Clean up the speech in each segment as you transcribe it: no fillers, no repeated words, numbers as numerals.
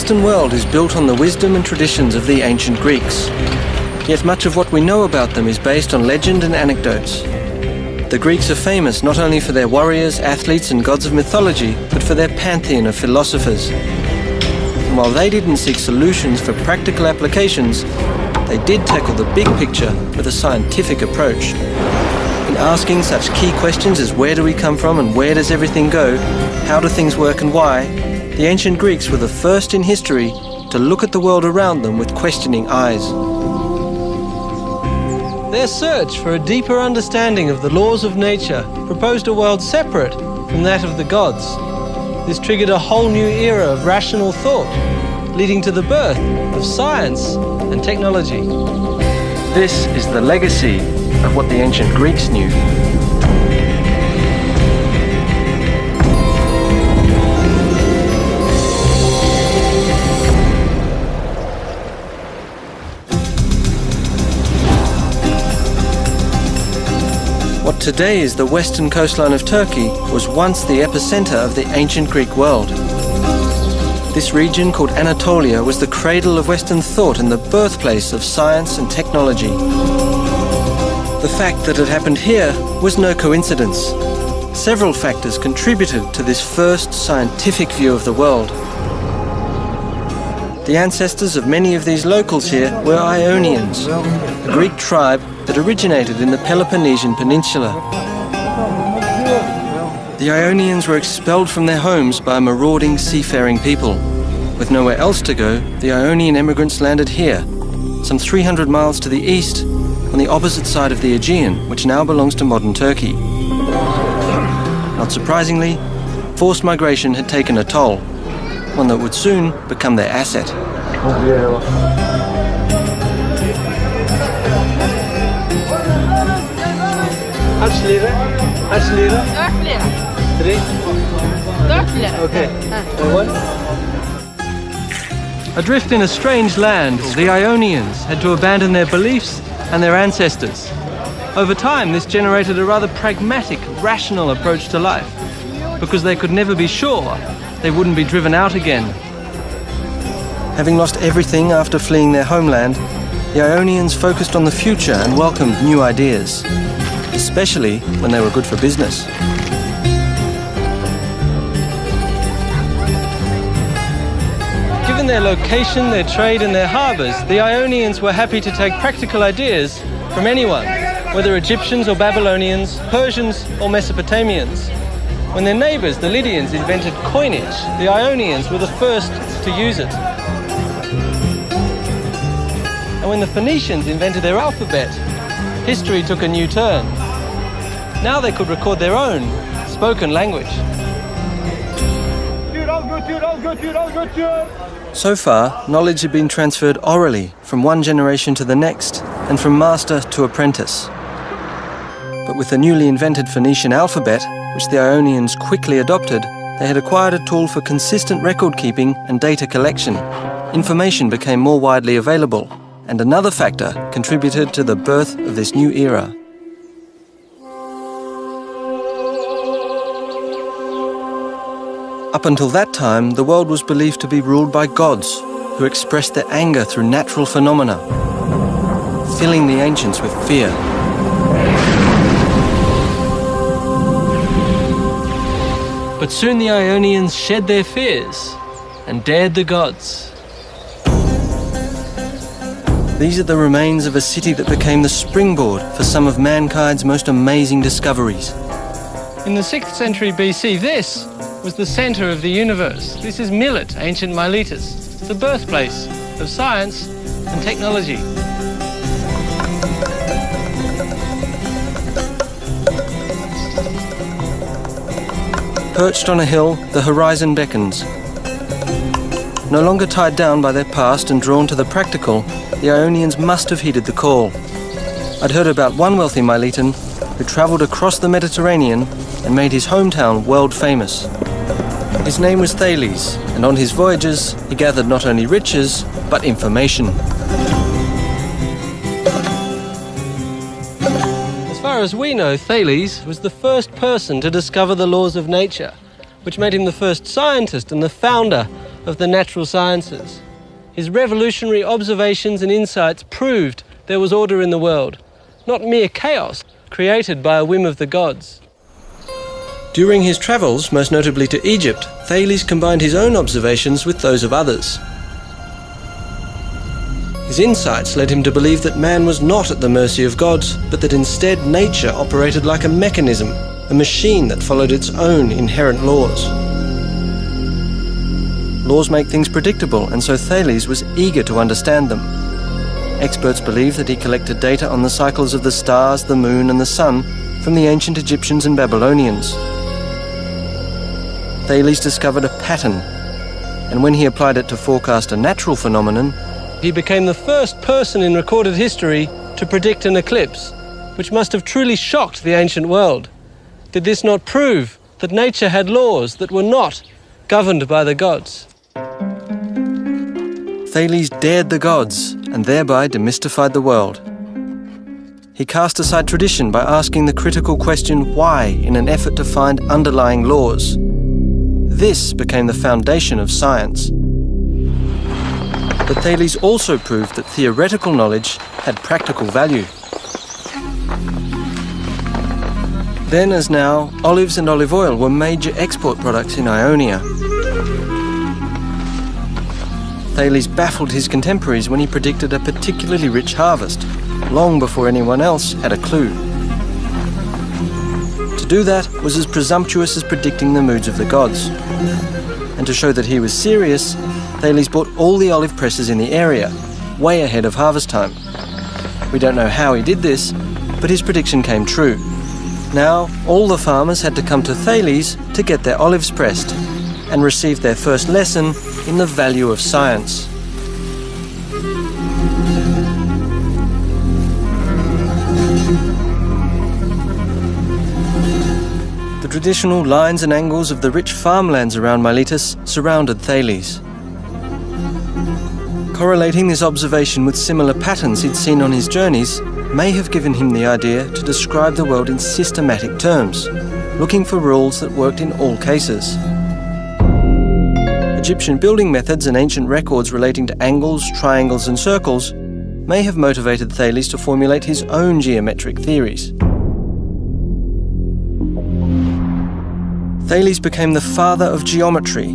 Western world is built on the wisdom and traditions of the ancient Greeks. Yet much of what we know about them is based on legend and anecdotes. The Greeks are famous not only for their warriors, athletes and gods of mythology, but for their pantheon of philosophers. And while they didn't seek solutions for practical applications, they did tackle the big picture with a scientific approach. In asking such key questions as where do we come from and where does everything go, how do things work and why, the ancient Greeks were the first in history to look at the world around them with questioning eyes. Their search for a deeper understanding of the laws of nature proposed a world separate from that of the gods. This triggered a whole new era of rational thought, leading to the birth of science and technology. This is the legacy of what the ancient Greeks knew. What today is the western coastline of Turkey was once the epicenter of the ancient Greek world. This region, called Anatolia, was the cradle of Western thought and the birthplace of science and technology. The fact that it happened here was no coincidence. Several factors contributed to this first scientific view of the world. The ancestors of many of these locals here were Ionians, a Greek tribe that originated in the Peloponnesian Peninsula. The Ionians were expelled from their homes by a marauding seafaring people. With nowhere else to go, the Ionian immigrants landed here, some 300 miles to the east, on the opposite side of the Aegean, which now belongs to modern Turkey. Not surprisingly, forced migration had taken a toll, one that would soon become their asset. Kaç lira? Kaç lira? 4 lira. 3? 4 lira. Okay. What? Adrift in a strange land, the Ionians had to abandon their beliefs and their ancestors. Over time, this generated a rather pragmatic, rational approach to life, because they could never be sure they wouldn't be driven out again. Having lost everything after fleeing their homeland, the Ionians focused on the future and welcomed new ideas, especially when they were good for business. Given their location, their trade and their harbours, the Ionians were happy to take practical ideas from anyone, whether Egyptians or Babylonians, Persians or Mesopotamians. When their neighbours, the Lydians, invented coinage, the Ionians were the first to use it. And when the Phoenicians invented their alphabet, history took a new turn. Now they could record their own spoken language. So far, knowledge had been transferred orally from one generation to the next and from master to apprentice. But with the newly invented Phoenician alphabet, which the Ionians quickly adopted, they had acquired a tool for consistent record keeping and data collection. Information became more widely available, and another factor contributed to the birth of this new era. Up until that time, the world was believed to be ruled by gods, who expressed their anger through natural phenomena, filling the ancients with fear. But soon the Ionians shed their fears and dared the gods. These are the remains of a city that became the springboard for some of mankind's most amazing discoveries. In the 6th century BC, this was the center of the universe. This is Milet, ancient Miletus, the birthplace of science and technology. Perched on a hill, the horizon beckons. No longer tied down by their past and drawn to the practical, the Ionians must have heeded the call. I'd heard about one wealthy Miletan who travelled across the Mediterranean and made his hometown world famous. His name was Thales, and on his voyages he gathered not only riches, but information. As far as we know, Thales was the first person to discover the laws of nature, which made him the first scientist and the founder of the natural sciences. His revolutionary observations and insights proved there was order in the world, not mere chaos created by a whim of the gods. During his travels, most notably to Egypt, Thales combined his own observations with those of others. His insights led him to believe that man was not at the mercy of gods, but that instead nature operated like a mechanism, a machine that followed its own inherent laws. Laws make things predictable, and so Thales was eager to understand them. Experts believe that he collected data on the cycles of the stars, the moon and the sun from the ancient Egyptians and Babylonians. Thales discovered a pattern, and when he applied it to forecast a natural phenomenon, he became the first person in recorded history to predict an eclipse, which must have truly shocked the ancient world. Did this not prove that nature had laws that were not governed by the gods? Thales dared the gods and thereby demystified the world. He cast aside tradition by asking the critical question why in an effort to find underlying laws. This became the foundation of science. But Thales also proved that theoretical knowledge had practical value. Then as now, olives and olive oil were major export products in Ionia. Thales baffled his contemporaries when he predicted a particularly rich harvest, long before anyone else had a clue. To do that was as presumptuous as predicting the moods of the gods. And to show that he was serious, Thales bought all the olive presses in the area, way ahead of harvest time. We don't know how he did this, but his prediction came true. Now, all the farmers had to come to Thales to get their olives pressed and receive their first lesson in the value of science. The traditional lines and angles of the rich farmlands around Miletus surrounded Thales. Correlating this observation with similar patterns he'd seen on his journeys may have given him the idea to describe the world in systematic terms, looking for rules that worked in all cases. Egyptian building methods and ancient records relating to angles, triangles and circles may have motivated Thales to formulate his own geometric theories. Thales became the father of geometry.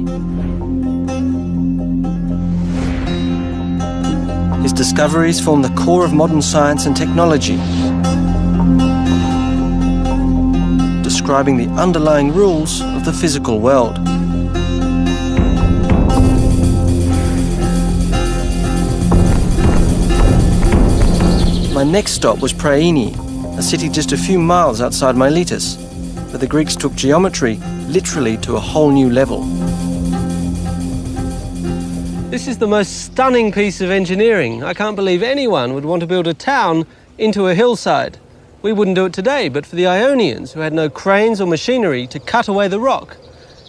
His discoveries form the core of modern science and technology, describing the underlying rules of the physical world. My next stop was Priene, a city just a few miles outside Miletus, where the Greeks took geometry literally to a whole new level. This is the most stunning piece of engineering. I can't believe anyone would want to build a town into a hillside. We wouldn't do it today, but for the Ionians, who had no cranes or machinery to cut away the rock,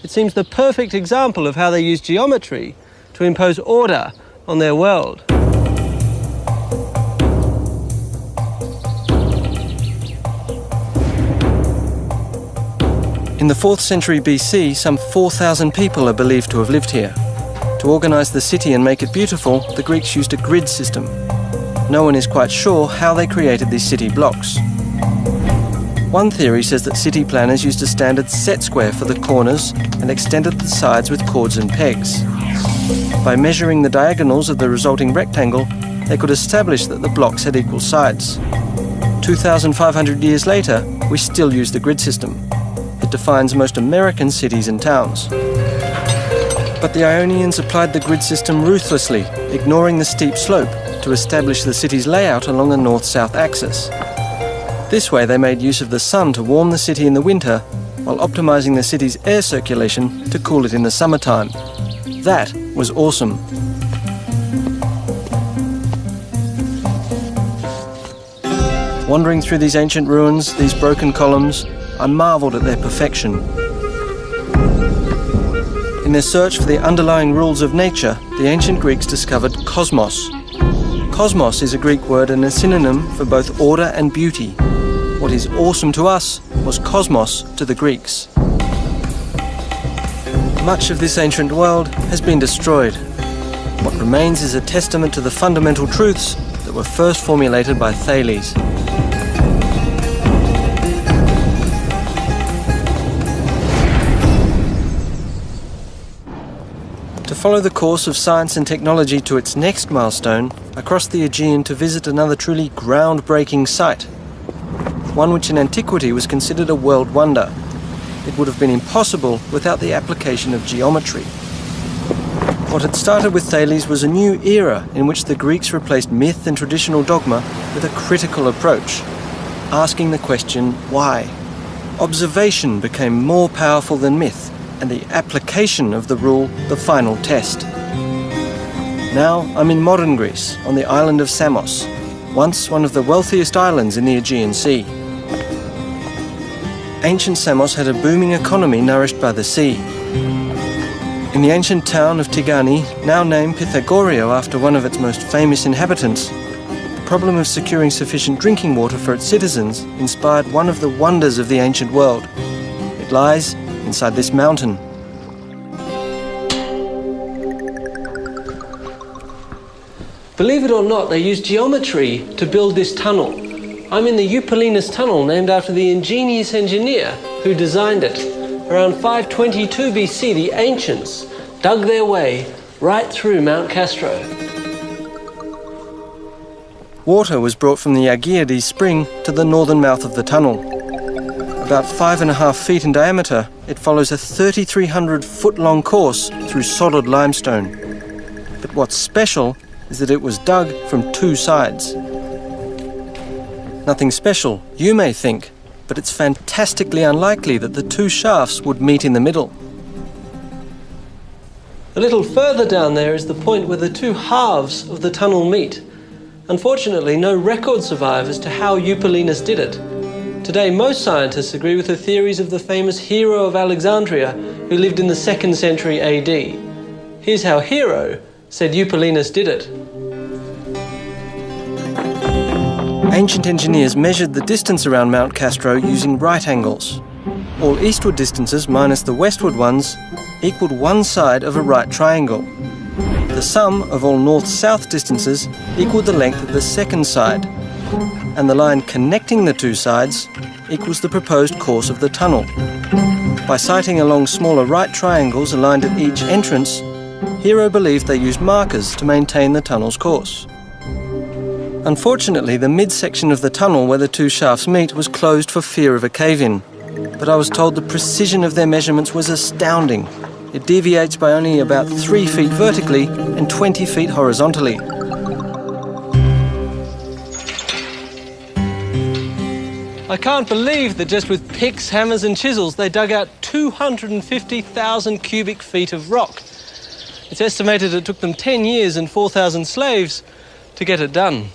it seems the perfect example of how they used geometry to impose order on their world. In the 4th century BC, some 4,000 people are believed to have lived here. To organise the city and make it beautiful, the Greeks used a grid system. No one is quite sure how they created these city blocks. One theory says that city planners used a standard set square for the corners and extended the sides with cords and pegs. By measuring the diagonals of the resulting rectangle, they could establish that the blocks had equal sides. 2,500 years later, we still use the grid system. It defines most American cities and towns. But the Ionians applied the grid system ruthlessly, ignoring the steep slope to establish the city's layout along a north-south axis. This way they made use of the sun to warm the city in the winter, while optimizing the city's air circulation to cool it in the summertime. That was awesome. Wandering through these ancient ruins, these broken columns, I marveled at their perfection. In their search for the underlying rules of nature, the ancient Greeks discovered cosmos. Cosmos is a Greek word and a synonym for both order and beauty. What is awesome to us was cosmos to the Greeks. Much of this ancient world has been destroyed. What remains is a testament to the fundamental truths that were first formulated by Thales. To follow the course of science and technology to its next milestone, I crossed the Aegean to visit another truly groundbreaking site, one which in antiquity was considered a world wonder. It would have been impossible without the application of geometry. What had started with Thales was a new era in which the Greeks replaced myth and traditional dogma with a critical approach, asking the question, why? Observation became more powerful than myth, and the application of the rule the final test. Now I'm in modern Greece, on the island of Samos, once one of the wealthiest islands in the Aegean Sea. Ancient Samos had a booming economy nourished by the sea. In the ancient town of Tigani, now named Pythagorio after one of its most famous inhabitants, the problem of securing sufficient drinking water for its citizens inspired one of the wonders of the ancient world. It lies inside this mountain. Believe it or not, they used geometry to build this tunnel. I'm in the Eupolinus tunnel, named after the ingenious engineer who designed it. Around 522 BC, the ancients dug their way right through Mount Castro. Water was brought from the Agiades spring to the northern mouth of the tunnel. About 5.5 feet in diameter, it follows a 3,300-foot-long course through solid limestone. But what's special is that it was dug from two sides. Nothing special, you may think, but it's fantastically unlikely that the two shafts would meet in the middle. A little further down there is the point where the two halves of the tunnel meet. Unfortunately, no record survives as to how Eupolinus did it. Today, most scientists agree with the theories of the famous Hero of Alexandria, who lived in the 2nd century AD. Here's how Hero said Eupolinus did it. Ancient engineers measured the distance around Mount Castro using right angles. All eastward distances minus the westward ones equaled one side of a right triangle. The sum of all north-south distances equaled the length of the second side, and the line connecting the two sides equals the proposed course of the tunnel. By sighting along smaller right triangles aligned at each entrance, Hero believed they used markers to maintain the tunnel's course. Unfortunately, the midsection of the tunnel where the two shafts meet was closed for fear of a cave-in, but I was told the precision of their measurements was astounding. It deviates by only about 3 feet vertically and 20 feet horizontally. I can't believe that just with picks, hammers and chisels they dug out 250,000 cubic feet of rock. It's estimated it took them 10 years and 4,000 slaves to get it done.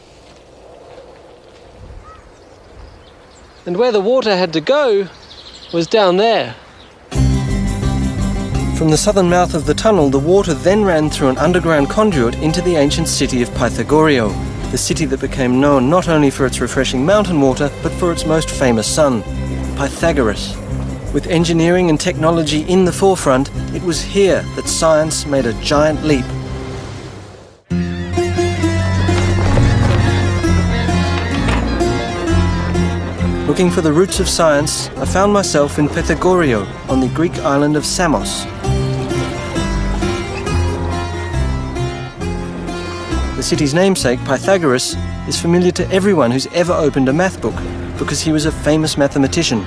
And where the water had to go was down there. From the southern mouth of the tunnel, the water then ran through an underground conduit into the ancient city of Pythagorio, the city that became known not only for its refreshing mountain water, but for its most famous son, Pythagoras. With engineering and technology in the forefront, it was here that science made a giant leap. Looking for the roots of science, I found myself in Pythagorio, on the Greek island of Samos. The city's namesake, Pythagoras, is familiar to everyone who's ever opened a math book, because he was a famous mathematician.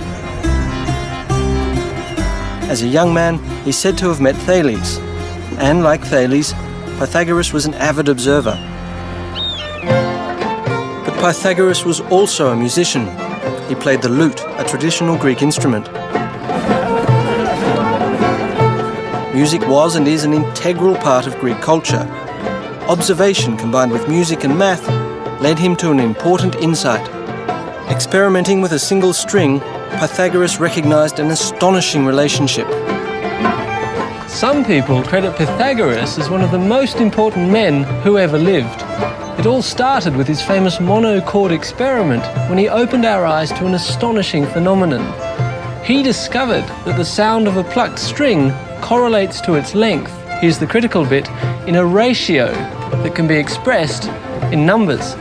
As a young man, he's said to have met Thales, and like Thales, Pythagoras was an avid observer. But Pythagoras was also a musician. He played the lute, a traditional Greek instrument. Music was and is an integral part of Greek culture. Observation combined with music and math led him to an important insight. Experimenting with a single string, Pythagoras recognized an astonishing relationship. Some people credit Pythagoras as one of the most important men who ever lived. It all started with his famous monochord experiment when he opened our eyes to an astonishing phenomenon. He discovered that the sound of a plucked string correlates to its length, here's the critical bit, in a ratio that can be expressed in numbers.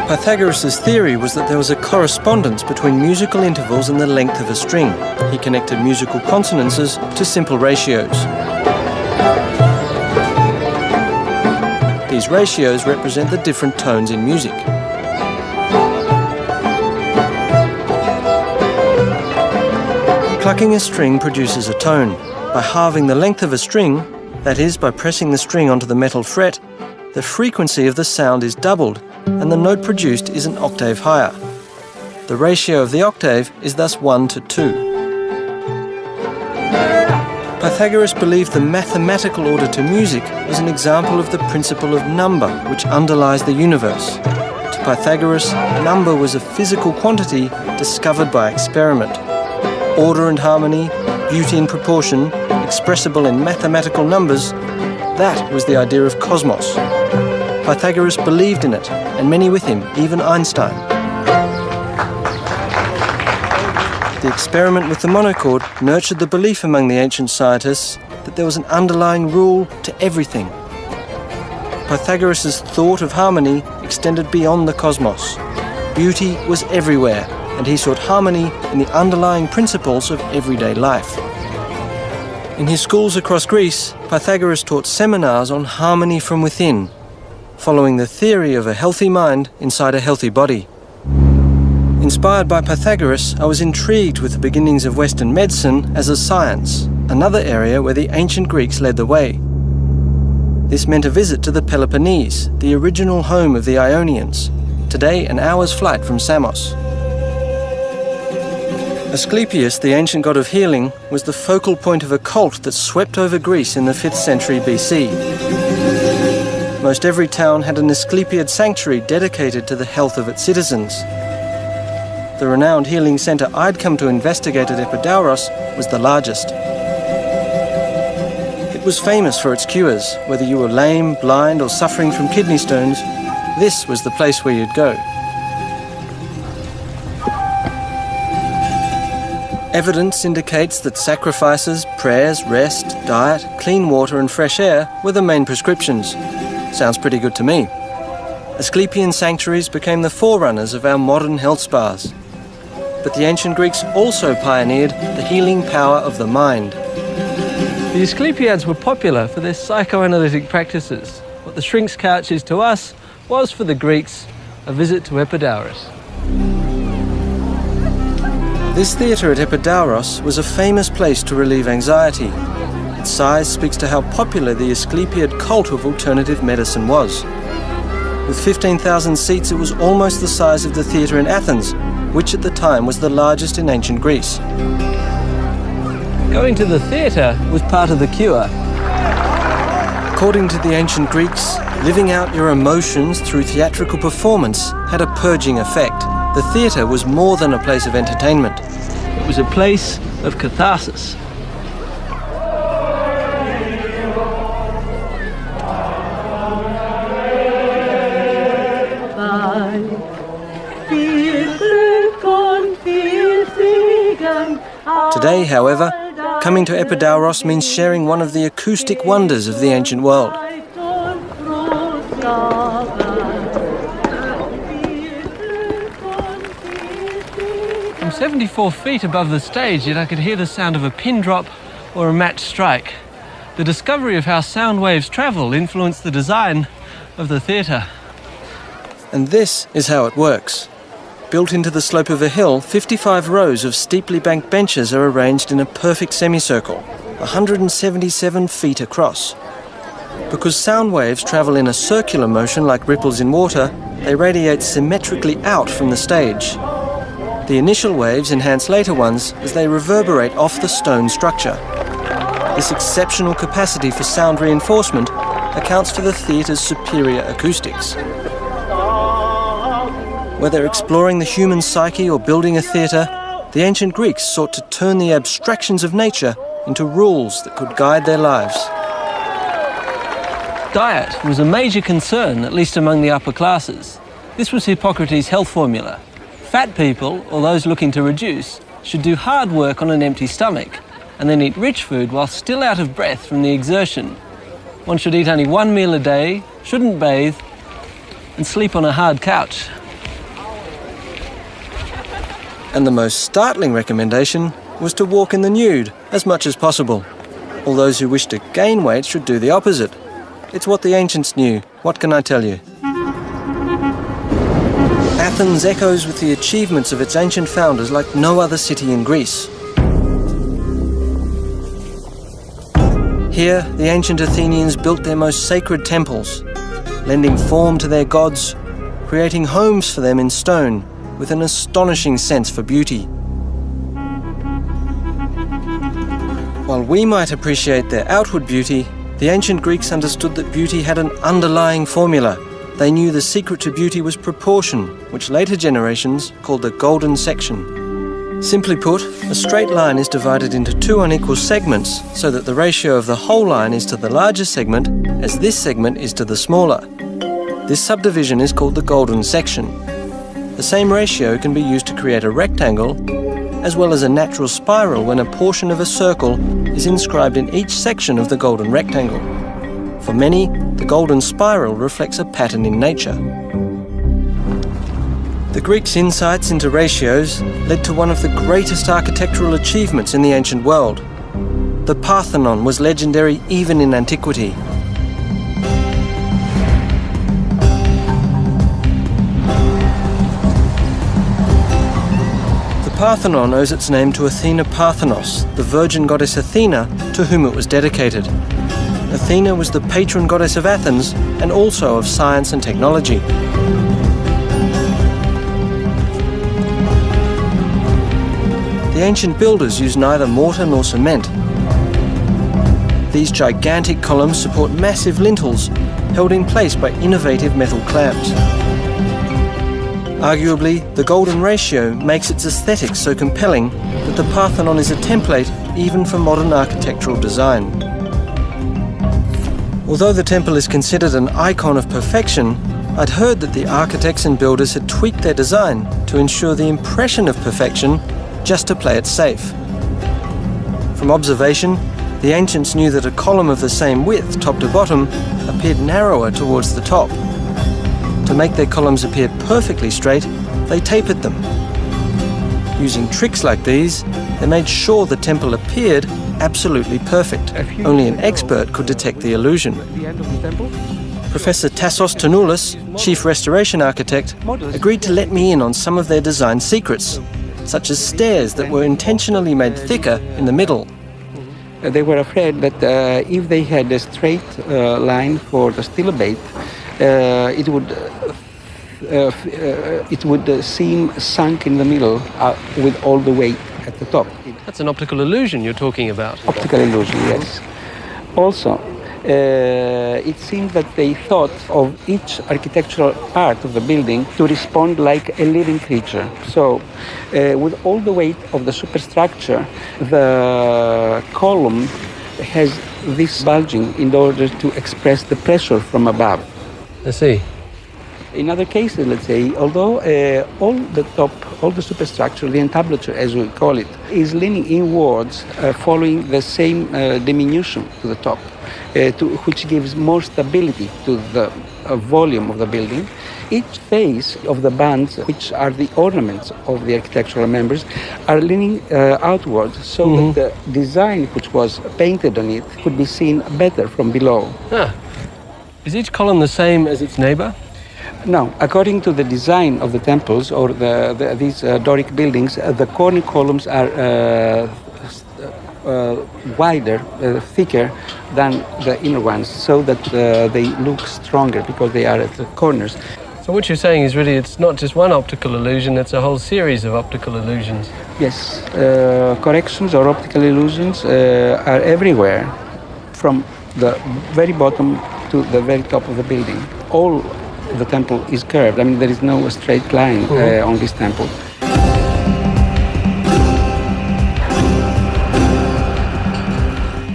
Pythagoras' theory was that there was a correspondence between musical intervals and the length of a string. He connected musical consonances to simple ratios. These ratios represent the different tones in music. Plucking a string produces a tone. By halving the length of a string, that is, by pressing the string onto the metal fret, the frequency of the sound is doubled and the note produced is an octave higher. The ratio of the octave is thus 1 to 2. Pythagoras believed the mathematical order to music was an example of the principle of number which underlies the universe. To Pythagoras, number was a physical quantity discovered by experiment. Order and harmony, beauty and proportion, expressible in mathematical numbers, that was the idea of cosmos. Pythagoras believed in it, and many with him, even Einstein. The experiment with the monochord nurtured the belief among the ancient scientists that there was an underlying rule to everything. Pythagoras' thought of harmony extended beyond the cosmos. Beauty was everywhere, and he sought harmony in the underlying principles of everyday life. In his schools across Greece, Pythagoras taught seminars on harmony from within, following the theory of a healthy mind inside a healthy body. Inspired by Pythagoras, I was intrigued with the beginnings of Western medicine as a science, another area where the ancient Greeks led the way. This meant a visit to the Peloponnese, the original home of the Ionians, today an hour's flight from Samos. Asclepius, the ancient god of healing, was the focal point of a cult that swept over Greece in the 5th century BC. Most every town had an Asclepiad sanctuary dedicated to the health of its citizens. The renowned healing centre I'd come to investigate at Epidauros was the largest. It was famous for its cures. Whether you were lame, blind or suffering from kidney stones, this was the place where you'd go. Evidence indicates that sacrifices, prayers, rest, diet, clean water and fresh air were the main prescriptions. Sounds pretty good to me. Asclepian sanctuaries became the forerunners of our modern health spas. But the ancient Greeks also pioneered the healing power of the mind. The Asclepiads were popular for their psychoanalytic practices. What the shrink's couch is to us was for the Greeks a visit to Epidauros. This theatre at Epidauros was a famous place to relieve anxiety. Its size speaks to how popular the Asclepiad cult of alternative medicine was. With 15,000 seats, it was almost the size of the theatre in Athens, which at the time was the largest in ancient Greece. Going to the theatre was part of the cure. According to the ancient Greeks, living out your emotions through theatrical performance had a purging effect. The theatre was more than a place of entertainment. It was a place of catharsis. Today, however, coming to Epidauros means sharing one of the acoustic wonders of the ancient world. I'm 74 feet above the stage, yet I could hear the sound of a pin drop or a match strike. The discovery of how sound waves travel influenced the design of the theatre. And this is how it works. Built into the slope of a hill, 55 rows of steeply banked benches are arranged in a perfect semicircle, 177 feet across. Because sound waves travel in a circular motion like ripples in water, they radiate symmetrically out from the stage. The initial waves enhance later ones as they reverberate off the stone structure. This exceptional capacity for sound reinforcement accounts for the theatre's superior acoustics. Whether exploring the human psyche or building a theatre, the ancient Greeks sought to turn the abstractions of nature into rules that could guide their lives. Diet was a major concern, at least among the upper classes. This was Hippocrates' health formula: Fat people, or those looking to reduce, should do hard work on an empty stomach and then eat rich food while still out of breath from the exertion. One should eat only one meal a day, shouldn't bathe, and sleep on a hard couch. And the most startling recommendation was to walk in the nude as much as possible. All those who wish to gain weight should do the opposite. It's what the ancients knew. What can I tell you? Athens echoes with the achievements of its ancient founders like no other city in Greece. Here, the ancient Athenians built their most sacred temples, lending form to their gods, creating homes for them in stone with an astonishing sense for beauty. While we might appreciate their outward beauty, the ancient Greeks understood that beauty had an underlying formula. They knew the secret to beauty was proportion, which later generations called the golden section. Simply put, a straight line is divided into two unequal segments so that the ratio of the whole line is to the larger segment as this segment is to the smaller. This subdivision is called the golden section. The same ratio can be used to create a rectangle as well as a natural spiral when a portion of a circle is inscribed in each section of the golden rectangle. For many, the golden spiral reflects a pattern in nature. The Greeks' insights into ratios led to one of the greatest architectural achievements in the ancient world. The Parthenon was legendary even in antiquity. The Parthenon owes its name to Athena Parthenos, the virgin goddess Athena, to whom it was dedicated. Athena was the patron goddess of Athens and also of science and technology. The ancient builders used neither mortar nor cement. These gigantic columns support massive lintels held in place by innovative metal clamps. Arguably, the golden ratio makes its aesthetics so compelling that the Parthenon is a template even for modern architectural design. Although the temple is considered an icon of perfection, I'd heard that the architects and builders had tweaked their design to ensure the impression of perfection just to play it safe. From observation, the ancients knew that a column of the same width, top to bottom, appeared narrower towards the top. To make their columns appear perfectly straight, they tapered them. Using tricks like these, they made sure the temple appeared absolutely perfect. Only an expert could detect the illusion. Professor Tassos Tonoulis, chief restoration architect, agreed to let me in on some of their design secrets, such as stairs that were intentionally made thicker in the middle. They were afraid that if they had a straight line for the stilobate, it would seem sunk in the middle with all the weight at the top. That's an optical illusion you're talking about. Optical illusion, yes. Also, it seemed that they thought of each architectural part of the building to respond like a living creature. So, with all the weight of the superstructure, the column has this bulging in order to express the pressure from above. I see. In other cases, let's say, although all the superstructure, the entablature as we call it, is leaning inwards following the same diminution to the top, which gives more stability to the volume of the building. Each face of the bands, which are the ornaments of the architectural members, are leaning outwards so that the design which was painted on it could be seen better from below. Ah. Is each column the same as its neighbor? No, according to the design of the temples or these Doric buildings, the corner columns are wider, thicker than the inner ones, so that they look stronger because they are at the corners. So what you're saying is really it's not just one optical illusion, it's a whole series of optical illusions. Yes, corrections or optical illusions are everywhere, from the very bottom to the very top of the building. All the temple is curved. I mean, there is no straight line on this temple.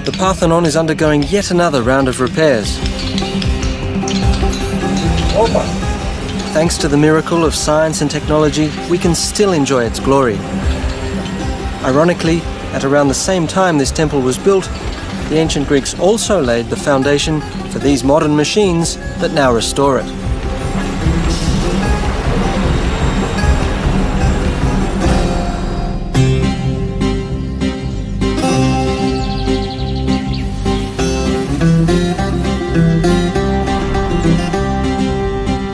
The Parthenon is undergoing yet another round of repairs. Thanks to the miracle of science and technology, we can still enjoy its glory. Ironically, at around the same time this temple was built, the ancient Greeks also laid the foundation for these modern machines that now restore it.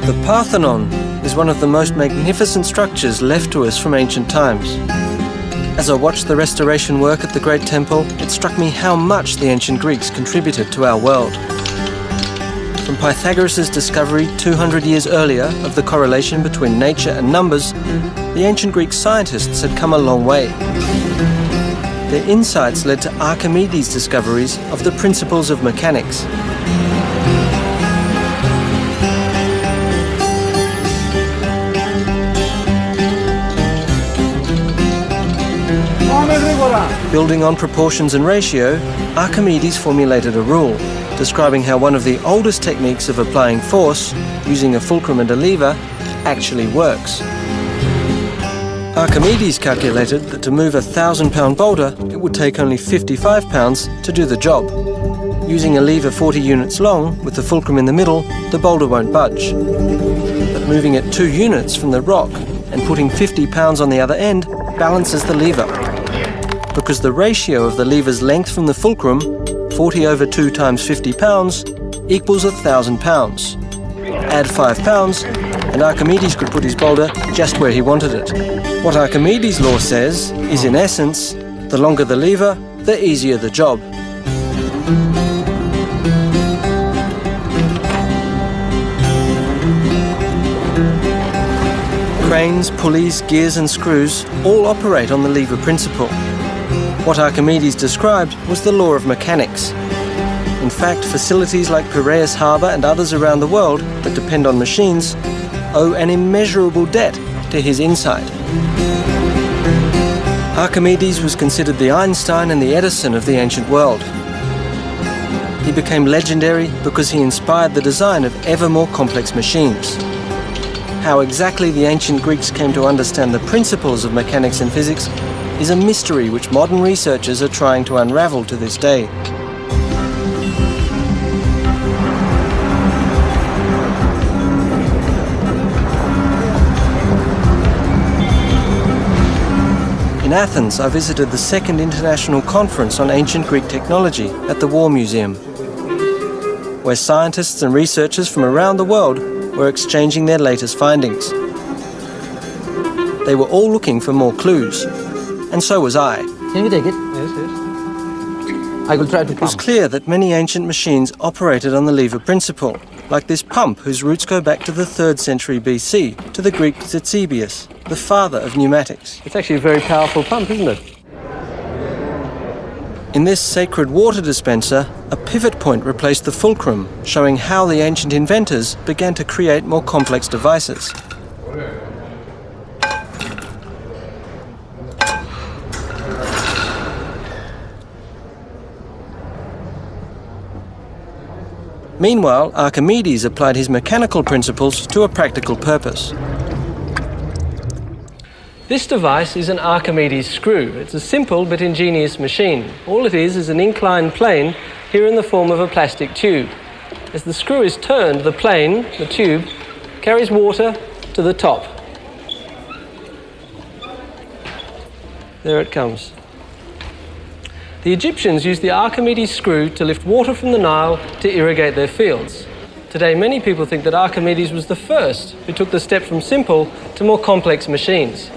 The Parthenon is one of the most magnificent structures left to us from ancient times. As I watched the restoration work at the Great Temple, it struck me how much the ancient Greeks contributed to our world. From Pythagoras' discovery 200 years earlier of the correlation between nature and numbers, the ancient Greek scientists had come a long way. Their insights led to Archimedes' discoveries of the principles of mechanics. Building on proportions and ratio, Archimedes formulated a rule describing how one of the oldest techniques of applying force, using a fulcrum and a lever, actually works. Archimedes calculated that to move a 1,000-pound boulder, it would take only 55 pounds to do the job. Using a lever 40 units long, with the fulcrum in the middle, the boulder won't budge. But moving it 2 units from the rock and putting 50 pounds on the other end balances the lever. Because the ratio of the lever's length from the fulcrum, 40 over 2 times 50 pounds, equals 1,000 pounds. Add 5 pounds, and Archimedes could put his boulder just where he wanted it. What Archimedes' law says is, in essence, the longer the lever, the easier the job. Cranes, pulleys, gears and screws all operate on the lever principle. What Archimedes described was the law of mechanics. In fact, facilities like Piraeus Harbour and others around the world that depend on machines owe an immeasurable debt to his insight. Archimedes was considered the Einstein and the Edison of the ancient world. He became legendary because he inspired the design of ever more complex machines. How exactly the ancient Greeks came to understand the principles of mechanics and physics is a mystery which modern researchers are trying to unravel to this day. In Athens, I visited the second international conference on ancient Greek technology at the War Museum, where scientists and researchers from around the world were exchanging their latest findings. They were all looking for more clues, and so was I. Can you take it? Yes. I will try to pump. It was clear that many ancient machines operated on the lever principle, like this pump whose roots go back to the 3rd century BC, to the Greek Zitzebius, the father of pneumatics. It's actually a very powerful pump, isn't it? In this sacred water dispenser, a pivot point replaced the fulcrum, showing how the ancient inventors began to create more complex devices. Meanwhile, Archimedes applied his mechanical principles to a practical purpose. This device is an Archimedes screw. It's a simple but ingenious machine. All it is an inclined plane, here in the form of a plastic tube. As the screw is turned, the plane, the tube, carries water to the top. There it comes. The Egyptians used the Archimedes screw to lift water from the Nile to irrigate their fields. Today, many people think that Archimedes was the first who took the step from simple to more complex machines.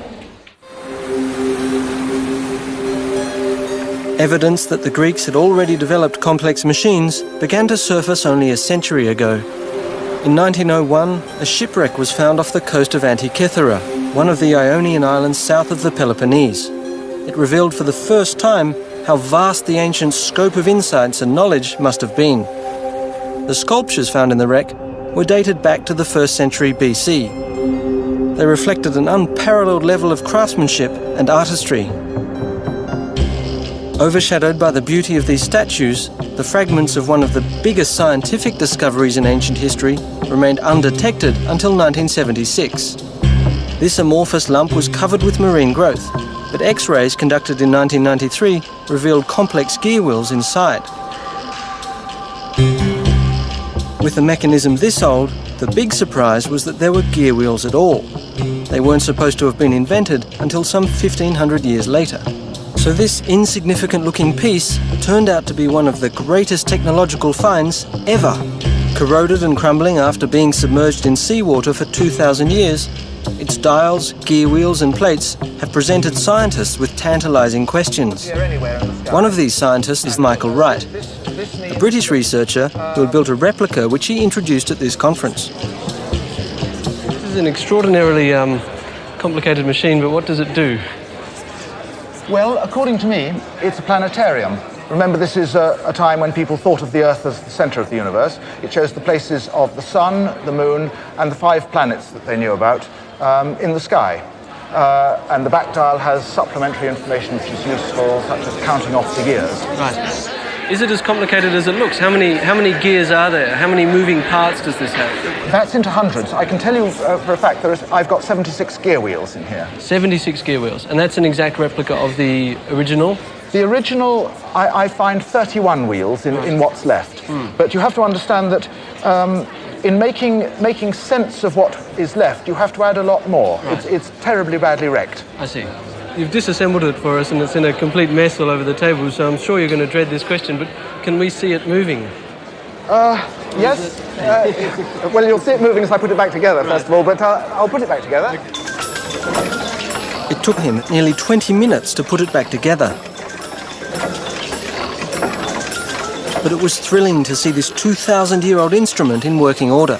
Evidence that the Greeks had already developed complex machines began to surface only a century ago. In 1901, a shipwreck was found off the coast of Antikythera, one of the Ionian islands south of the Peloponnese. It revealed for the first time how vast the ancient scope of insights and knowledge must have been. The sculptures found in the wreck were dated back to the 1st century BC. They reflected an unparalleled level of craftsmanship and artistry. Overshadowed by the beauty of these statues, the fragments of one of the biggest scientific discoveries in ancient history remained undetected until 1976. This amorphous lump was covered with marine growth, but X-rays conducted in 1993 revealed complex gear wheels inside. With a mechanism this old, the big surprise was that there were gear wheels at all. They weren't supposed to have been invented until some 1,500 years later. So this insignificant-looking piece turned out to be one of the greatest technological finds ever. Corroded and crumbling after being submerged in seawater for 2,000 years, its dials, gear wheels and plates have presented scientists with tantalising questions. One of these scientists is Michael Wright, a British researcher who had built a replica which he introduced at this conference. This is an extraordinarily complicated machine, but what does it do? Well, according to me, it's a planetarium. Remember, this is a time when people thought of the Earth as the centre of the universe. It shows the places of the Sun, the Moon, and the 5 planets that they knew about in the sky. And the back dial has supplementary information which is useful, such as counting off the years. Right. Is it as complicated as it looks? How many gears are there? How many moving parts does this have? That's into hundreds. I can tell you for a fact I've got 76 gear wheels in here. 76 gear wheels, and that's an exact replica of the original? The original, I find 31 wheels in what's left. But you have to understand that in making sense of what is left, you have to add a lot more. Right. It's terribly badly wrecked. I see. You've disassembled it for us and it's in a complete mess all over the table, so I'm sure you're going to dread this question, but can we see it moving? Yes. Well, you'll see it moving as I put it back together, first of all, but I'll put it back together. It took him nearly 20 minutes to put it back together. But it was thrilling to see this 2,000-year-old instrument in working order.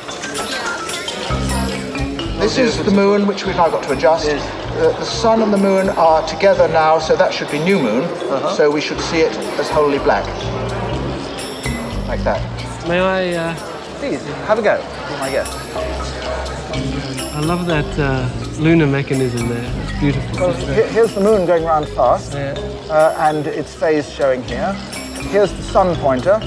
This is the moon, which we've now got to adjust. Yes. The sun and the moon are together now, so that should be new moon. So we should see it as wholly black. Like that. May I... Please, have a go. Be my guest. I love that lunar mechanism there. It's beautiful. Well, here's the moon going round fast, and its phase showing here. Here's the sun pointer.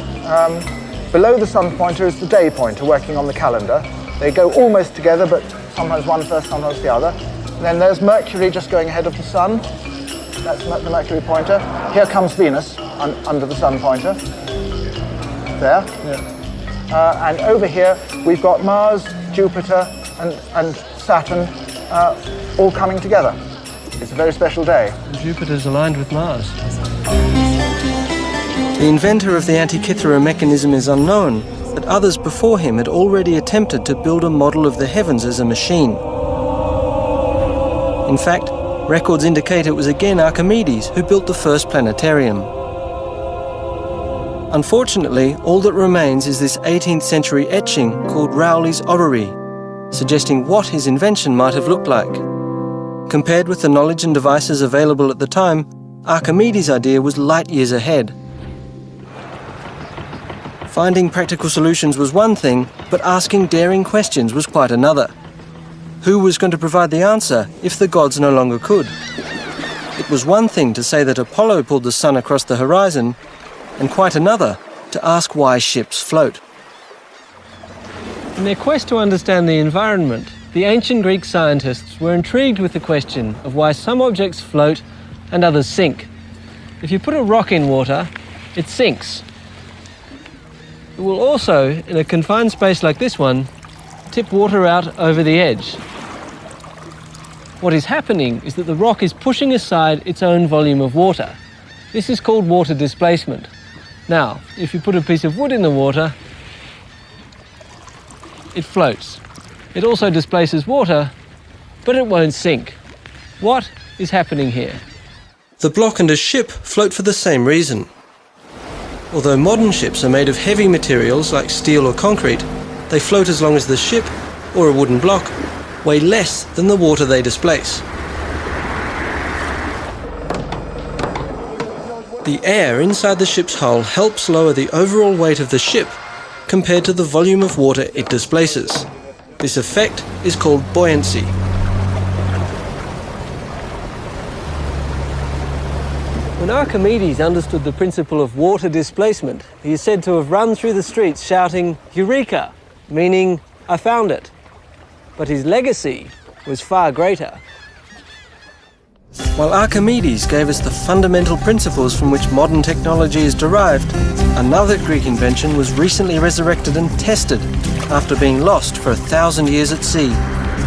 Below the sun pointer is the day pointer working on the calendar. They go almost together, but sometimes one first, sometimes the other. And then there's Mercury just going ahead of the sun. That's the Mercury pointer. Here comes Venus under the sun pointer. There. Yeah. And over here we've got Mars, Jupiter, and Saturn all coming together. It's a very special day. And Jupiter's aligned with Mars. The inventor of the Antikythera mechanism is unknown, but others before him had already attempted to build a model of the heavens as a machine. In fact, records indicate it was again Archimedes who built the first planetarium. Unfortunately, all that remains is this 18th century etching called Rowley's Orrery, suggesting what his invention might have looked like. Compared with the knowledge and devices available at the time, Archimedes' idea was light years ahead. Finding practical solutions was one thing, but asking daring questions was quite another. Who was going to provide the answer if the gods no longer could? It was one thing to say that Apollo pulled the sun across the horizon, and quite another to ask why ships float. In their quest to understand the environment, the ancient Greek scientists were intrigued with the question of why some objects float and others sink. If you put a rock in water, it sinks. It will also, in a confined space like this one, tip water out over the edge. What is happening is that the rock is pushing aside its own volume of water. This is called water displacement. Now, if you put a piece of wood in the water, it floats. It also displaces water, but it won't sink. What is happening here? The block and a ship float for the same reason. Although modern ships are made of heavy materials like steel or concrete, they float as long as the ship, or a wooden block, weigh less than the water they displace. The air inside the ship's hull helps lower the overall weight of the ship compared to the volume of water it displaces. This effect is called buoyancy. When Archimedes understood the principle of water displacement, he is said to have run through the streets shouting, "Eureka!" meaning, "I found it." But his legacy was far greater. While Archimedes gave us the fundamental principles from which modern technology is derived, another Greek invention was recently resurrected and tested after being lost for 1,000 years at sea.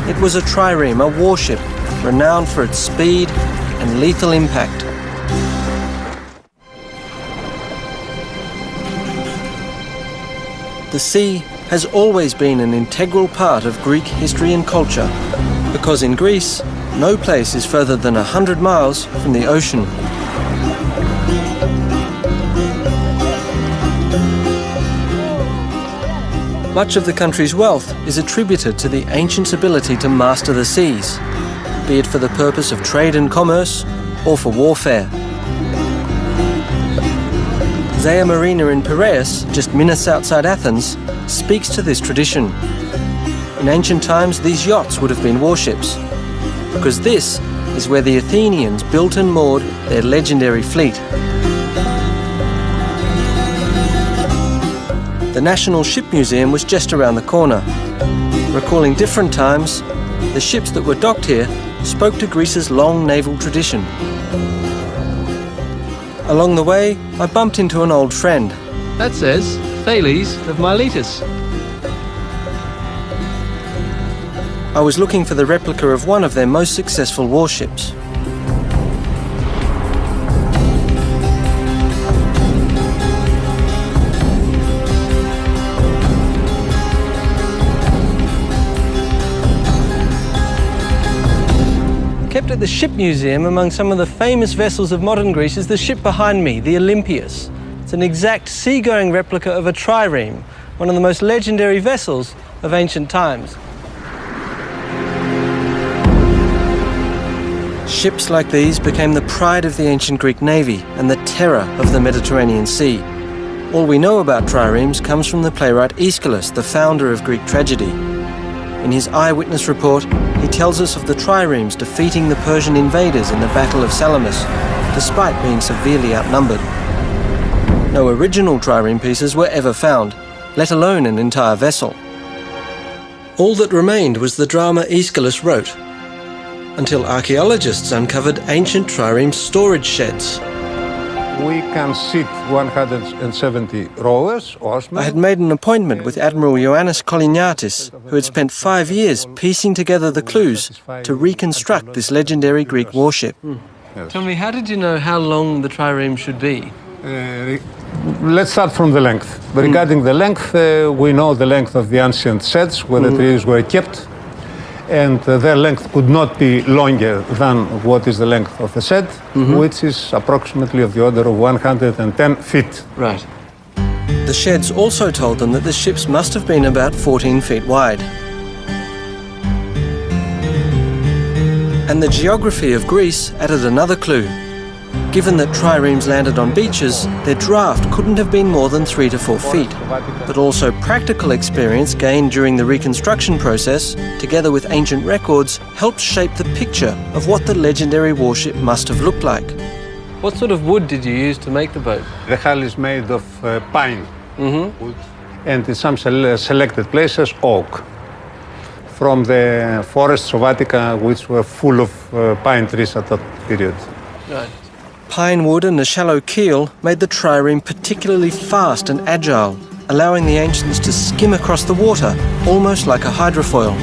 It was a trireme, a warship, renowned for its speed and lethal impact. The sea has always been an integral part of Greek history and culture, because in Greece, no place is further than 100 miles from the ocean. Much of the country's wealth is attributed to the ancients' ability to master the seas, be it for the purpose of trade and commerce or for warfare. Zea Marina in Piraeus, just minutes outside Athens, speaks to this tradition. In ancient times, these yachts would have been warships, because this is where the Athenians built and moored their legendary fleet. The National Ship Museum was just around the corner. Recalling different times, the ships that were docked here spoke to Greece's long naval tradition. Along the way, I bumped into an old friend. That says Thales of Miletus. I was looking for the replica of one of their most successful warships. Kept at the Ship Museum among some of the famous vessels of modern Greece is the ship behind me, the Olympias. It's an exact seagoing replica of a trireme, one of the most legendary vessels of ancient times. Ships like these became the pride of the ancient Greek navy and the terror of the Mediterranean Sea. All we know about triremes comes from the playwright Aeschylus, the founder of Greek tragedy. In his eyewitness report, he tells us of the triremes defeating the Persian invaders in the Battle of Salamis, despite being severely outnumbered. No original trireme pieces were ever found, let alone an entire vessel. All that remained was the drama Aeschylus wrote, until archaeologists uncovered ancient trireme storage sheds. We can sit 170 rowers, oarsmen. I had made an appointment with Admiral Ioannis Koliniatis, who had spent 5 years piecing together the clues to reconstruct this legendary Greek warship. Yes. Tell me, how did you know how long the trireme should be? Let's start from the length. Regarding the length, we know the length of the ancient sheds where the trees were kept, and their length could not be longer than what is the length of the shed, which is approximately of the order of 110 feet. Right. The sheds also told them that the ships must have been about 14 feet wide. And the geography of Greece added another clue. Given that triremes landed on beaches, their draft couldn't have been more than 3 to 4 feet. But also practical experience gained during the reconstruction process, together with ancient records, helped shape the picture of what the legendary warship must have looked like. What sort of wood did you use to make the boat? The hull is made of pine wood, and in some selected places, oak, from the forests of Attica, which were full of pine trees at that period. Right. Pine wood and a shallow keel made the trireme particularly fast and agile, allowing the ancients to skim across the water, almost like a hydrofoil.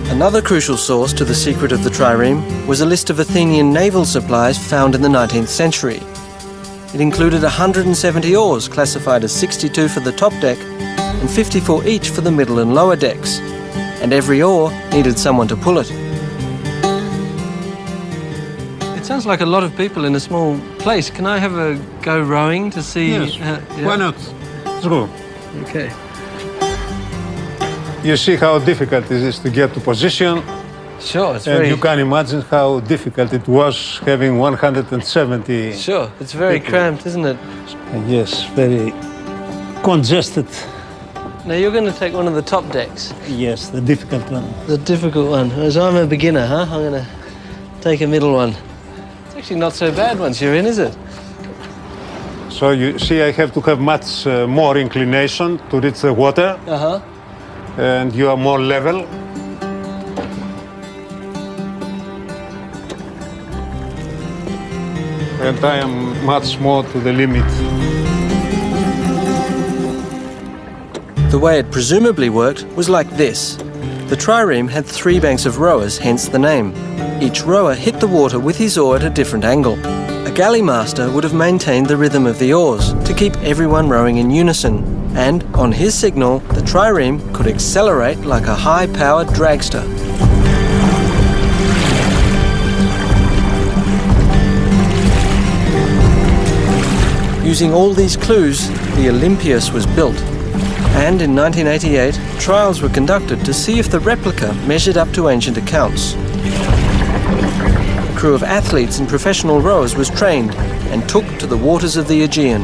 Another crucial source to the secret of the trireme was a list of Athenian naval supplies found in the 19th century. It included 170 oars, classified as 62 for the top deck and 54 each for the middle and lower decks, and every oar needed someone to pull it. It sounds like a lot of people in a small place. Can I have a go rowing to see? Yes, yeah. why not? Let's go. Okay. You see how difficult it is to get to position, Sure, it's and very... you can imagine how difficult it was having 170. Sure, it's very people. cramped, isn't it? Yes, very congested. Now you're going to take one of the top decks. Yes, the difficult one. The difficult one. As I'm a beginner, huh? I'm going to take a middle one. It's actually not so bad once you're in, is it? So you see, I have to have much more inclination to reach the water. Uh-huh. And you are more level. And I am much more to the limit. The way it presumably worked was like this. The trireme had 3 banks of rowers, hence the name. Each rower hit the water with his oar at a different angle. A galley master would have maintained the rhythm of the oars to keep everyone rowing in unison. And on his signal, the trireme could accelerate like a high-powered dragster. Using all these clues, the Olympias was built. And in 1988, trials were conducted to see if the replica measured up to ancient accounts. A crew of athletes and professional rowers was trained and took to the waters of the Aegean.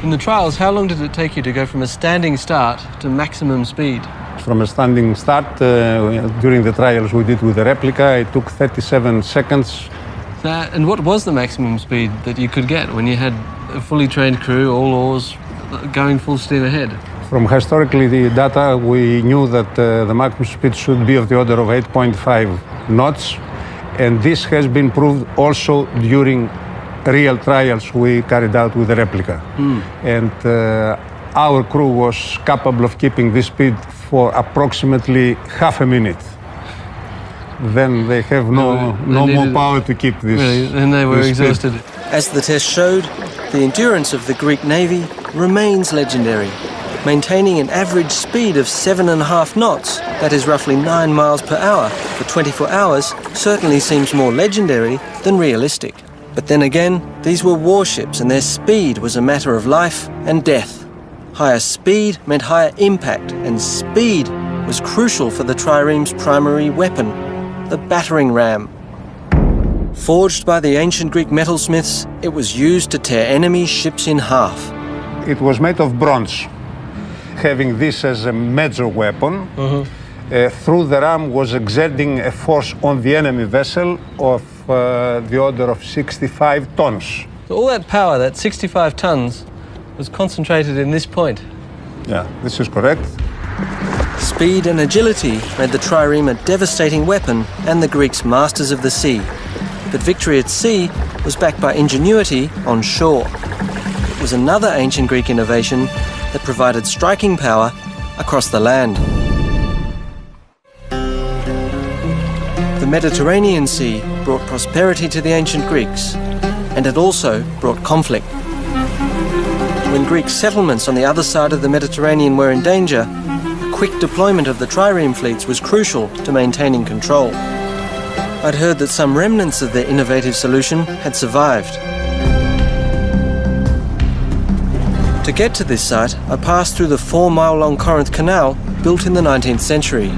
In the trials, how long did it take you to go from a standing start to maximum speed? From a standing start, during the trials we did with the replica, it took 37 seconds. And what was the maximum speed that you could get when you had a fully trained crew, all oars, going full steam ahead? From historically the data, we knew that the maximum speed should be of the order of 8.5 knots. And this has been proved also during real trials we carried out with the replica. And our crew was capable of keeping this speed for approximately half a minute. Then they have no more power to keep this. Really? Then they were exhausted. As the test showed, the endurance of the Greek navy remains legendary. Maintaining an average speed of 7.5 knots, that is roughly 9 miles per hour, for 24 hours certainly seems more legendary than realistic. But then again, these were warships and their speed was a matter of life and death. Higher speed meant higher impact, and speed was crucial for the trireme's primary weapon, the battering ram. Forged by the ancient Greek metalsmiths, it was used to tear enemy ships in half. It was made of bronze. Having this as a major weapon, through the ram was exerting a force on the enemy vessel of the order of 65 tons. So all that power, that 65 tons, was concentrated in this point. Yeah, this is correct. Speed and agility made the trireme a devastating weapon and the Greeks masters of the sea. But victory at sea was backed by ingenuity on shore. It was another ancient Greek innovation that provided striking power across the land. The Mediterranean Sea brought prosperity to the ancient Greeks, and it also brought conflict. When Greek settlements on the other side of the Mediterranean were in danger, quick deployment of the trireme fleets was crucial to maintaining control. I'd heard that some remnants of their innovative solution had survived. To get to this site, I passed through the 4-mile-long Corinth Canal built in the 19th century.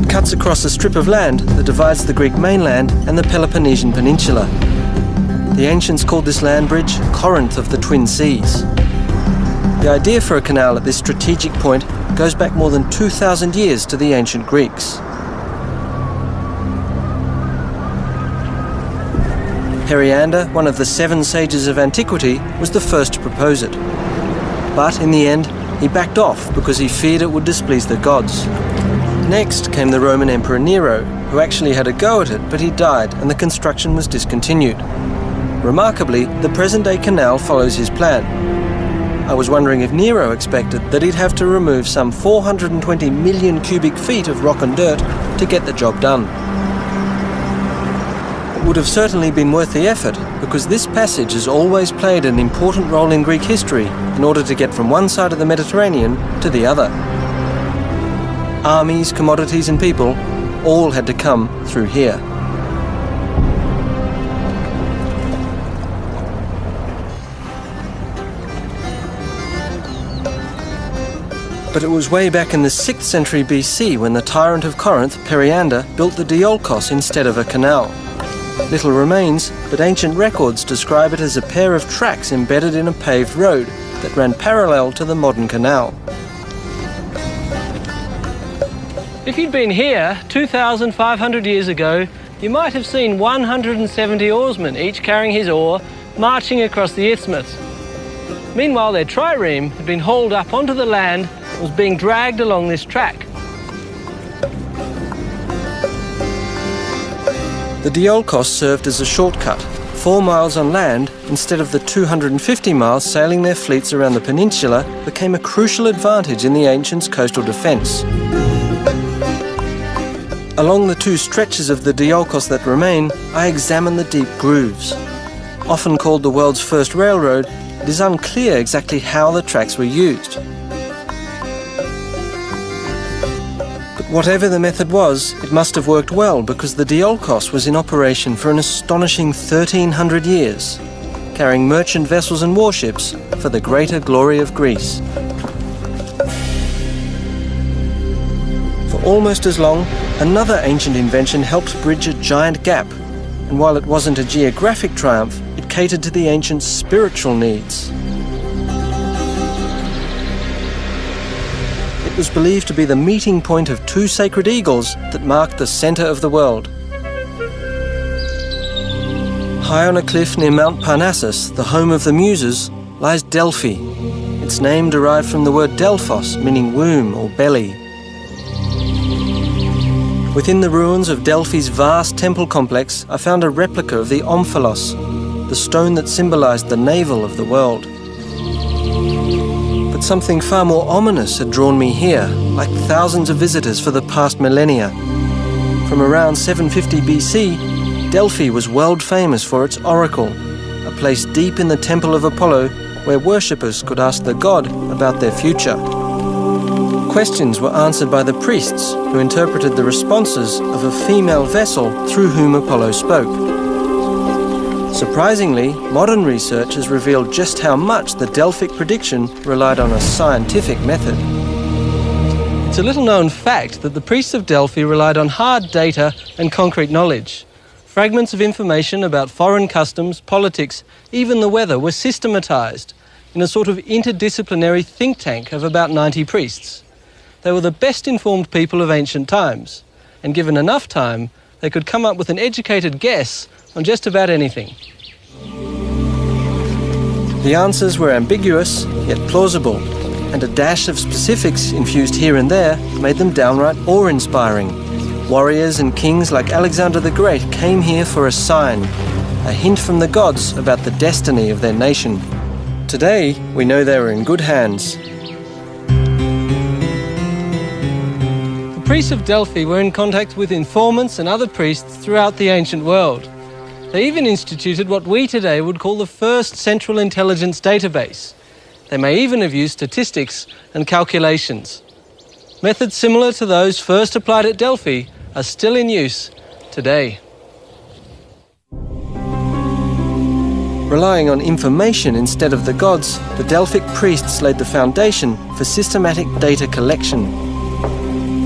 It cuts across a strip of land that divides the Greek mainland and the Peloponnesian Peninsula. The ancients called this land bridge Corinth of the Twin Seas. The idea for a canal at this strategic point goes back more than 2,000 years to the ancient Greeks. Periander, one of the 7 sages of antiquity, was the first to propose it. But in the end, he backed off because he feared it would displease the gods. Next came the Roman Emperor Nero, who actually had a go at it, but he died and the construction was discontinued. Remarkably, the present-day canal follows his plan. I was wondering if Nero expected that he'd have to remove some 420 million cubic feet of rock and dirt to get the job done. It would have certainly been worth the effort, because this passage has always played an important role in Greek history in order to get from one side of the Mediterranean to the other. Armies, commodities and people all had to come through here. But it was way back in the 6th century BC when the tyrant of Corinth, Periander, built the Diolkos instead of a canal. Little remains, but ancient records describe it as a pair of tracks embedded in a paved road that ran parallel to the modern canal. If you'd been here 2,500 years ago, you might have seen 170 oarsmen, each carrying his oar, marching across the isthmus. Meanwhile, their trireme had been hauled up onto the land and was being dragged along this track. The Diolkos served as a shortcut. 4 miles on land, instead of the 250 miles sailing their fleets around the peninsula, became a crucial advantage in the ancients' coastal defence. Along the 2 stretches of the Diolkos that remain, I examine the deep grooves. Often called the world's first railroad, it is unclear exactly how the tracks were used. But whatever the method was, it must have worked well because the Diolkos was in operation for an astonishing 1,300 years, carrying merchant vessels and warships for the greater glory of Greece. For almost as long, another ancient invention helped bridge a giant gap, and while it wasn't a geographic triumph, it catered to the ancients' spiritual needs. It was believed to be the meeting point of 2 sacred eagles that marked the centre of the world. High on a cliff near Mount Parnassus, the home of the Muses, lies Delphi. Its name derived from the word Delphos, meaning womb or belly. Within the ruins of Delphi's vast temple complex, I found a replica of the omphalos, the stone that symbolized the navel of the world. But something far more ominous had drawn me here, like thousands of visitors for the past millennia. From around 750 BC, Delphi was world famous for its oracle, a place deep in the temple of Apollo where worshippers could ask the god about their future. Questions were answered by the priests, who interpreted the responses of a female vessel through whom Apollo spoke. Surprisingly, modern research has revealed just how much the Delphic prediction relied on a scientific method. It's a little-known fact that the priests of Delphi relied on hard data and concrete knowledge. Fragments of information about foreign customs, politics, even the weather were systematized in a sort of interdisciplinary think tank of about 90 priests. They were the best-informed people of ancient times, and given enough time, they could come up with an educated guess on just about anything. The answers were ambiguous, yet plausible, and a dash of specifics infused here and there made them downright awe-inspiring. Warriors and kings like Alexander the Great came here for a sign, a hint from the gods about the destiny of their nation. Today, we know they were in good hands. The priests of Delphi were in contact with informants and other priests throughout the ancient world. They even instituted what we today would call the first central intelligence database. They may even have used statistics and calculations. Methods similar to those first applied at Delphi are still in use today. Relying on information instead of the gods, the Delphic priests laid the foundation for systematic data collection.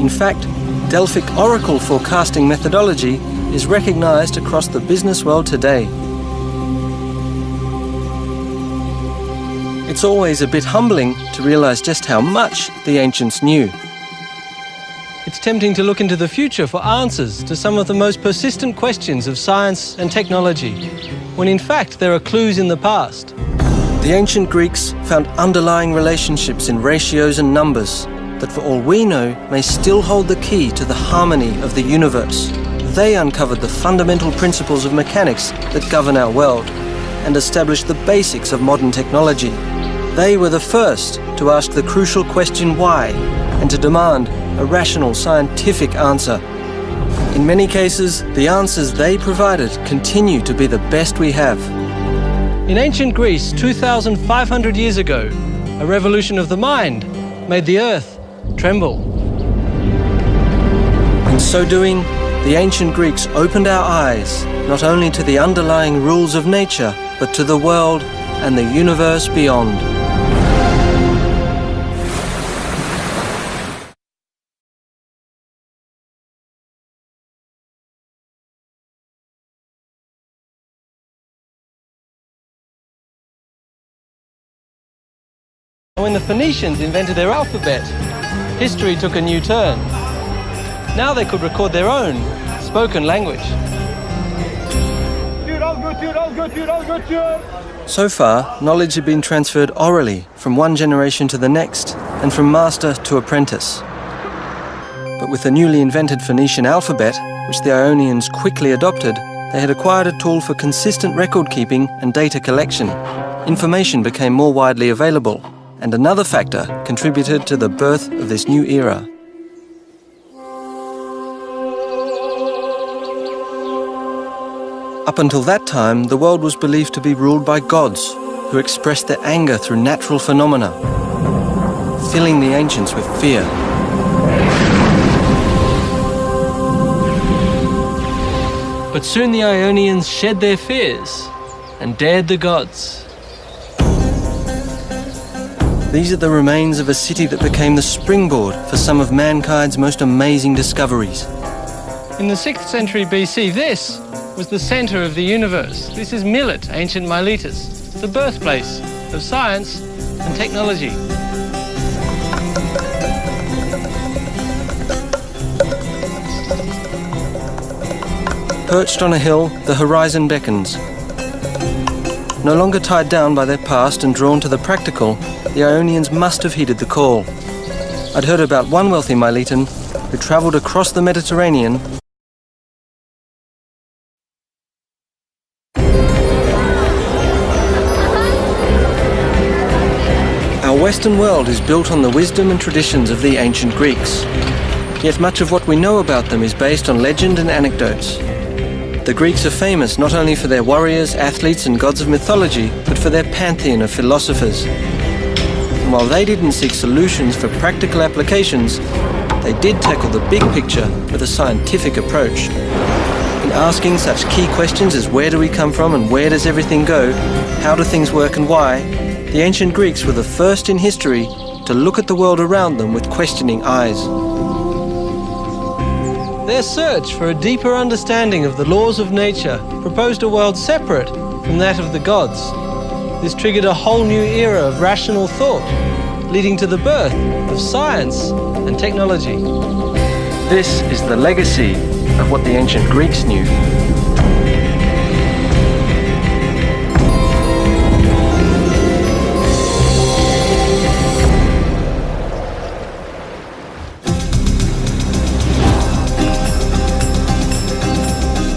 In fact, Delphic oracle forecasting methodology is recognized across the business world today. It's always a bit humbling to realize just how much the ancients knew. It's tempting to look into the future for answers to some of the most persistent questions of science and technology, when in fact there are clues in the past. The ancient Greeks found underlying relationships in ratios and numbers that, for all we know, may still hold the key to the harmony of the universe. They uncovered the fundamental principles of mechanics that govern our world and established the basics of modern technology. They were the first to ask the crucial question why and to demand a rational scientific answer. In many cases, the answers they provided continue to be the best we have. In ancient Greece, 2,500 years ago, a revolution of the mind made the earth tremble. In so doing, the ancient Greeks opened our eyes not only to the underlying rules of nature, but to the world and the universe beyond. When the Phoenicians invented their alphabet, history took a new turn. Now they could record their own spoken language. So far, knowledge had been transferred orally from one generation to the next and from master to apprentice. But with the newly invented Phoenician alphabet, which the Ionians quickly adopted, they had acquired a tool for consistent record-keeping and data collection. Information became more widely available, and another factor contributed to the birth of this new era. Up until that time, the world was believed to be ruled by gods, who expressed their anger through natural phenomena, filling the ancients with fear. But soon the Ionians shed their fears and dared the gods. These are the remains of a city that became the springboard for some of mankind's most amazing discoveries. In the 6th century BC, this was the centre of the universe. This is Milet, ancient Miletus, the birthplace of science and technology. Perched on a hill, the horizon beckons. No longer tied down by their past and drawn to the practical, the Ionians must have heeded the call. I'd heard about one wealthy Miletan who travelled across the Mediterranean . Our Western world is built on the wisdom and traditions of the ancient Greeks. Yet much of what we know about them is based on legend and anecdotes. The Greeks are famous not only for their warriors, athletes and gods of mythology, but for their pantheon of philosophers. And while they didn't seek solutions for practical applications, they did tackle the big picture with a scientific approach. In asking such key questions as where do we come from and where does everything go, how do things work and why, the ancient Greeks were the first in history to look at the world around them with questioning eyes. Their search for a deeper understanding of the laws of nature proposed a world separate from that of the gods. This triggered a whole new era of rational thought, leading to the birth of science and technology. This is the legacy of what the ancient Greeks knew.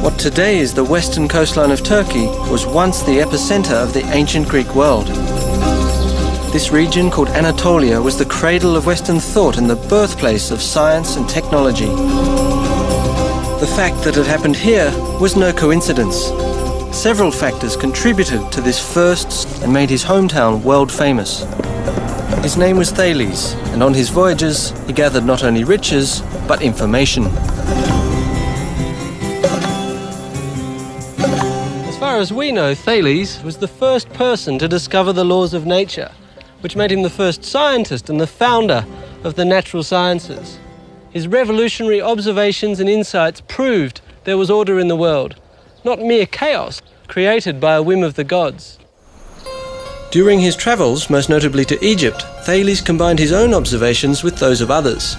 What today is the western coastline of Turkey was once the epicenter of the ancient Greek world. This region, called Anatolia, was the cradle of Western thought and the birthplace of science and technology. The fact that it happened here was no coincidence. Several factors contributed to this first and made his hometown world famous. His name was Thales, and on his voyages he gathered not only riches, but information. As far as we know, Thales was the first person to discover the laws of nature, which made him the first scientist and the founder of the natural sciences. His revolutionary observations and insights proved there was order in the world, not mere chaos created by a whim of the gods. During his travels, most notably to Egypt, Thales combined his own observations with those of others.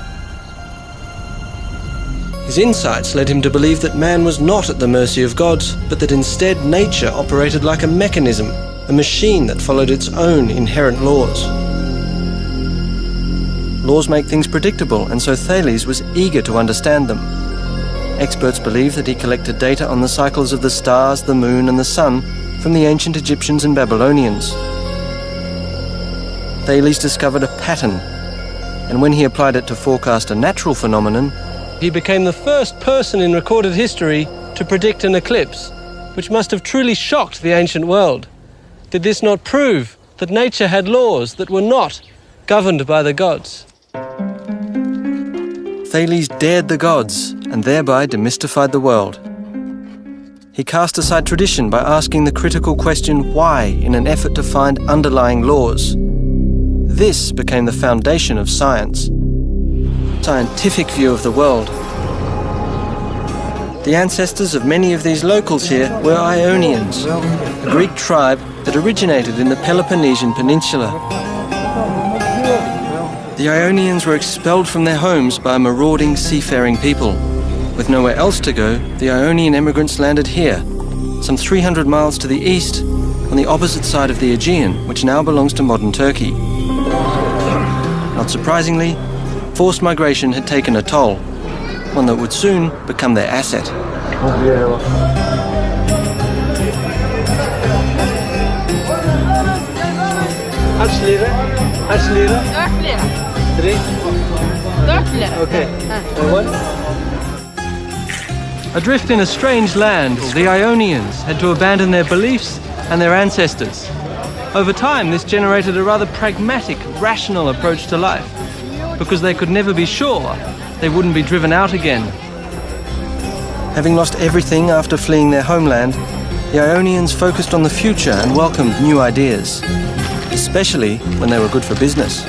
His insights led him to believe that man was not at the mercy of gods, but that instead nature operated like a mechanism, a machine that followed its own inherent laws. Laws make things predictable, and so Thales was eager to understand them. Experts believe that he collected data on the cycles of the stars, the moon and the sun from the ancient Egyptians and Babylonians. Thales discovered a pattern, and when he applied it to forecast a natural phenomenon, He became the first person in recorded history to predict an eclipse, which must have truly shocked the ancient world. Did this not prove that nature had laws that were not governed by the gods? Thales dared the gods and thereby demystified the world. He cast aside tradition by asking the critical question why in an effort to find underlying laws. This became the foundation of science. Scientific view of the world. The ancestors of many of these locals here were Ionians, a Greek tribe that originated in the Peloponnesian Peninsula. The Ionians were expelled from their homes by marauding seafaring people. With nowhere else to go, the Ionian immigrants landed here, some 300 miles to the east, on the opposite side of the Aegean, which now belongs to modern Turkey. Not surprisingly, forced migration had taken a toll, one that would soon become their asset. Kaç lira? Kaç lira? 4 lira. 3? 4 lira. Okay. And what? Adrift in a strange land, the Ionians had to abandon their beliefs and their ancestors. Over time, this generated a rather pragmatic, rational approach to life, because they could never be sure they wouldn't be driven out again. Having lost everything after fleeing their homeland, the Ionians focused on the future and welcomed new ideas, especially when they were good for business.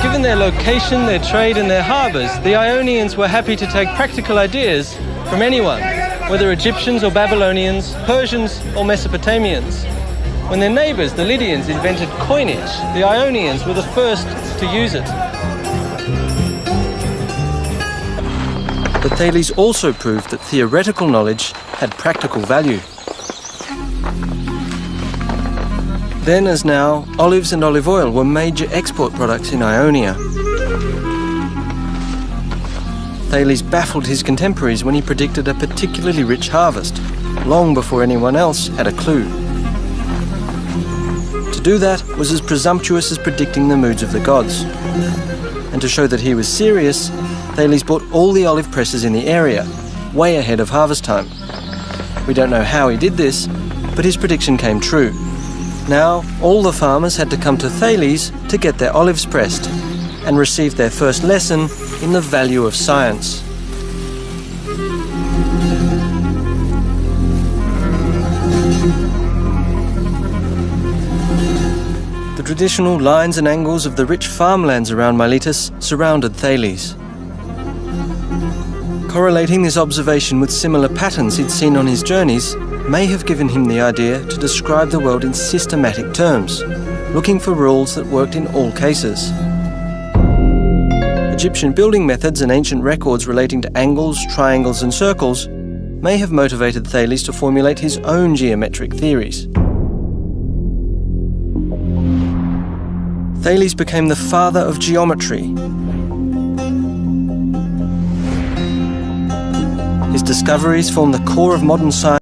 Given their location, their trade and their harbours, the Ionians were happy to take practical ideas from anyone, whether Egyptians or Babylonians, Persians or Mesopotamians. When their neighbours, the Lydians, invented coinage, the Ionians were the first to use it. But Thales also proved that theoretical knowledge had practical value. Then as now, olives and olive oil were major export products in Ionia. Thales baffled his contemporaries when he predicted a particularly rich harvest, long before anyone else had a clue. To do that was as presumptuous as predicting the moods of the gods. And to show that he was serious, Thales bought all the olive presses in the area, way ahead of harvest time. We don't know how he did this, but his prediction came true. Now, all the farmers had to come to Thales to get their olives pressed and receive their first lesson in the value of science. The traditional lines and angles of the rich farmlands around Miletus surrounded Thales. Correlating this observation with similar patterns he'd seen on his journeys may have given him the idea to describe the world in systematic terms, looking for rules that worked in all cases. Egyptian building methods and ancient records relating to angles, triangles and circles may have motivated Thales to formulate his own geometric theories. Thales became the father of geometry. His discoveries form the core of modern science.